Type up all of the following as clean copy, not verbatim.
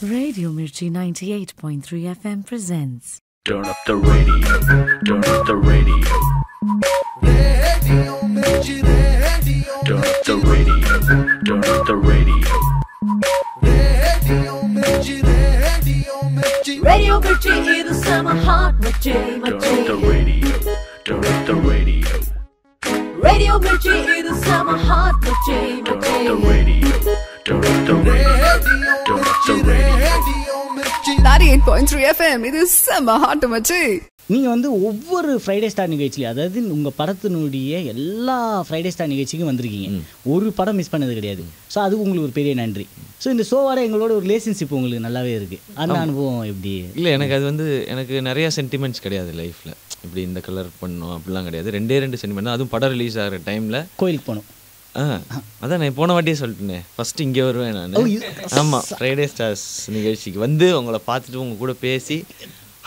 Radio Mirchi 98.3 FM presents. Turn up the radio, turn up the radio. Radio Mirchi Radio. Turn up the radio, turn up the radio. Radio Mirchi Radio. Radio Mirchi is the summer hot Mirchi. Turn up the radio, turn up the radio. Radio Mirchi is the summer hot Mirchi. Turn up the radio, turn up the radio. Turn up the radio. 98.3 FM இது செம்ம hot மச்சி. நீங்கள் வந்து ஒவ்வொரு Friday star நிகழ்ச்சியிலையும், அதாவது உங்கள் படத்தினுடைய எல்லா ஃப்ரைடே ஸ்டார் நிகழ்ச்சிக்கும் வந்திருக்கீங்க. ஒரு படம் மிஸ் பண்ணது கிடையாது. ஸோ அதுக்கு உங்களுக்கு ஒரு பெரிய நன்றி. ஸோ இந்த ஷோவோட எங்களோட ஒரு ரிலேஷன்ஷிப் உங்களுக்கு நல்லாவே இருக்குது. அந்த அனுபவம் எப்படி? இல்லை, எனக்கு அது வந்து எனக்கு நிறையா சென்டிமெண்ட்ஸ் கிடையாது லைஃப்பில். இப்படி இந்த கலர் பண்ணணும் அப்படிலாம் கிடையாது. ரெண்டு சென்டிமெண்ட் தான். அதுவும் படம் ரிலீஸ் ஆகிற டைமில் கோயிலுக்கு போகணும். அதான் நான் போன வாட்டியே சொல்லிட்டேனே, ஃபஸ்ட்டு இங்கே வருவேன் நான். ஆமாம், ஃப்ரைடே ஸ்டார்ஸ் நிகழ்ச்சிக்கு வந்து உங்களை பார்த்துட்டு உங்கள் கூட பேசி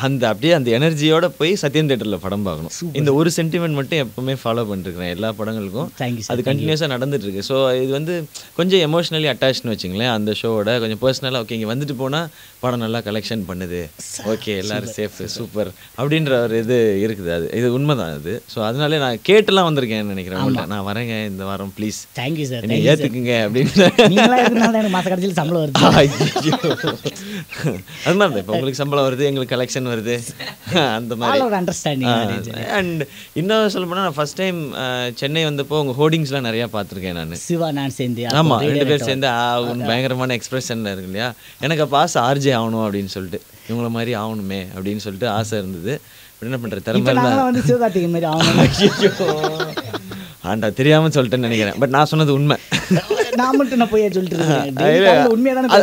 அப்படியே அந்த எனர்ஜியோட போய் சத்யம் தியேட்டரில் படம் பார்க்கணும். இந்த ஒரு சென்டிமெண்ட் மட்டும் எப்பவுமே ஃபாலோ பண்ணிருக்கிறேன் எல்லா படங்களுக்கும். அது கண்டினியூஸாக நடந்துட்டு இருக்கு. ஸோ இது வந்து கொஞ்சம் எமோஷ்னலி அட்டாச்னு வச்சுங்களேன். அந்த ஷோவோட கொஞ்சம் பர்சனலாக ஓகே, இங்கே வந்துட்டு போனால் படம் நல்லா கலெக்ஷன் பண்ணுது, ஓகே எல்லாரும் சேஃப் சூப்பர் அப்படின்ற ஒரு இது இருக்குது. இது உண்மைதான் அது. ஸோ அதனாலே நான் கேட்டுலாம் வந்திருக்கேன் நினைக்கிறேன் உங்கள்கிட்ட. நான் வரேங்க இந்த வாரம் ப்ளீஸ், தேங்க்யூ சார், நீங்கள் ஏற்றுக்குங்க அப்படின்னு. மாத கடைசியில் சம்பளம் வருது. அது மாதிரி தான் இப்போ உங்களுக்கு சம்பளம் வருது, எங்களுக்கு கலெக்ஷன் வருது, அந்த மாதிரி அண்டர்ஸ்டாண்டிங். அண்ட் இன்னும் சொல்ல போனால் நான் ஃபர்ஸ்ட் டைம் சென்னை வந்தப்போ உங்கள் ஹோர்டிங்ஸ்லாம் நிறையா பார்த்துருக்கேன் நான். சிவா நான் சேர்ந்து. ஆமாம், 2 பேர் சேர்ந்து பயங்கரமான எக்ஸ்பிரஷன் இருக்கு இல்லையா. எனக்கு அப்போ ஆசை ஆர்ஜே ஆகணும் அப்படின்னு சொல்லிட்டு, இவங்கள மாதிரி ஆகணுமே அப்படின்னு சொல்லிட்டு ஆசை இருந்தது. என்ன பண்ணுற திறமை சிவகார்த்திகேயன் மாதிரி ஆகணும். ஆண்டா தெரியாமல் சொல்லிட்டேன்னு நினைக்கிறேன். பட் நான் சொன்னது உண்மை. நான் மட்டும் நான் போய் சொல்லிட்டு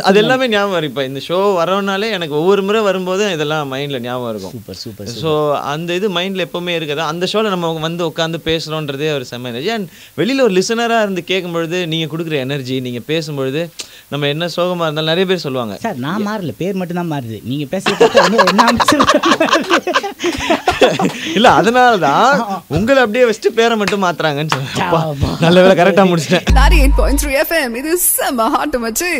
அது எல்லாமே ஞாபகம் வரும். இப்போ இந்த ஷோ வரனாலே எனக்கு ஒவ்வொரு முறை வரும்போது இதெல்லாம் மைண்டில் ஞாபகம் இருக்கும். Super super. ஸோ அந்த இது மைண்டில் எப்போவுமே இருக்குது. அந்த ஷோவில் நம்ம வந்து உட்காந்து பேசுகிறோன்றதே ஒரு செம்ம எனர்ஜி. அண்ட் வெளியில் ஒரு லிசனராக இருந்து கேட்கும்பொழுது நீங்கள் கொடுக்குற எனர்ஜி, நீங்கள் பேசும்பொழுது நம்ம என்ன சோகமாக இருந்தாலும் நிறைய பேர் சொல்லுவாங்க. சார் நான் மாறல, பேர் மட்டும் தான் மாறுது, நீங்கள் பேச இல்லை, அதனால தான் உங்களை அப்படியே வச்சுட்டு பேரை மட்டும் மாத்துறாங்கன்னு சொல்லுவாங்க. நல்ல வேலை கரெக்டாக முடிச்சிட்டேன். 98.3 FM இது செம்ம ஹாட் மச்சி.